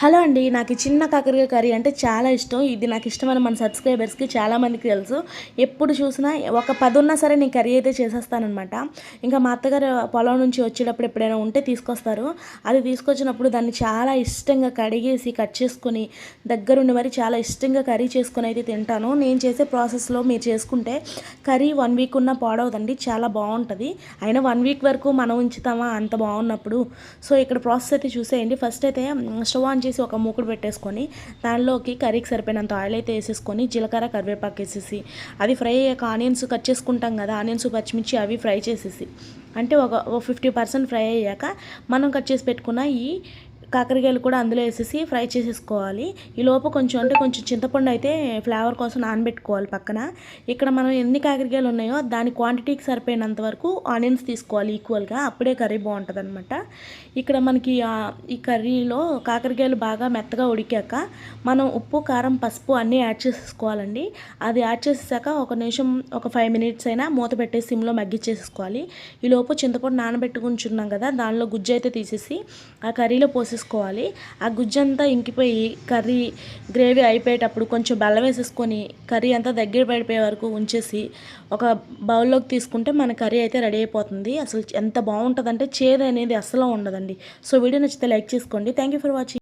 Hello అండి. నాకు ఈ చిన్న కాకరకాయ కర్రీ అంటే చాలా ఇష్టం. ఇది నాకు ఇష్టమైన మన సబ్స్క్రైబర్స్‌కి చాలామందికి తెలుసు. ఎప్పుడు చూసినా ఒక 10 ఉన్నా సరే నేను కర్రీ అయితే చేసేస్తాననమాట. ఇంకా మా అత్తగారు పొలం నుంచి వచ్చేటప్పుడు ఎప్పుడైనా ఉంటే తీసుకొస్తారు. అది తీసుకొచ్చినప్పుడు దాన్ని చాలా ఇష్టంగా కడిగేసి, కట్ చేసుకొని, దగ్గరుండి మరి చాలా ఇష్టంగా కర్రీ చేసుకొని అయితే తింటాను. నేను చేసే ప్రాసెస్‌లో మీరు చేసుకుంటే కర్రీ 1 వీక్ ఉన్నా పాడవదండి. చాలా బావుంటది. అయినా 1 వీక్ వరకు మనం ఉంచుతామా అంత బావున్నప్పుడు. సో, ఇక్కడ ప్రాసెస్ అయితే చూసేయండి. ఫస్ట్ అయితే స్టవ్ ఆన్ చేసి ఒక మూకుడు పెట్టేసుకొని దానిలోకి కర్రీకి సరిపోయినంత ఆయిల్ అయితే వేసేసుకొని జీలకర్ర కరివేపాకు వేసేసి అది ఫ్రై అయ్యాక ఆనియన్స్ కట్ చేసుకుంటాం కదా, ఆనియన్స్ పచ్చిమిర్చి అవి ఫ్రై చేసేసి అంటే ఒక 50% ఫ్రై అయ్యాక మనం కట్ చేసి పెట్టుకున్న ఈ కాకరకాయలు కూడా అందులో వేసేసి ఫ్రై చేసేసుకోవాలి. ఈ లోపు కొంచెం చింతపండు అయితే ఫ్లేవర్ కోసం నానబెట్టుకోవాలి పక్కన. ఇక్కడ మనం ఎన్ని కాకరకాయలు ఉన్నాయో దాని క్వాంటిటీకి సరిపోయినంత వరకు ఆనియన్స్ తీసుకోవాలి ఈక్వల్గా. అప్పుడే కర్రీ బాగుంటుందన్నమాట. ఇక్కడ మనకి ఈ కర్రీలో కాకరకాయలు బాగా మెత్తగా ఉడికాక మనం ఉప్పు, కారం, పసుపు అన్నీ యాడ్ చేసేసుకోవాలండి. అది యాడ్ చేసేసాక ఒక నిమిషం, ఒక 5 మినిట్స్ అయినా మూత పెట్టేసి సిమ్లో మగ్గిచ్చేసుకోవాలి. ఈ లోపు చింతపండు నానబెట్టుకుంటున్నాం కదా, దానిలో గుజ్జు అయితే తీసేసి ఆ కర్రీలో పోసేసుకోవాలి. ఆ గుజ్జంతా ఇంకిపోయి కర్రీ గ్రేవీ అయిపోయేటప్పుడు కొంచెం బెల్లం వేసేసుకొని కర్రీ అంతా దగ్గర పడిపోయే వరకు ఉంచేసి ఒక బౌల్లోకి తీసుకుంటే మన కర్రీ అయితే రెడీ అయిపోతుంది. అసలు ఎంత బాగుంటుందంటే చేదు అనేది అస్సలు ఉండదండి. సో వీడియో నచ్చితే లైక్ చేసుకోండి. Thank you for watching.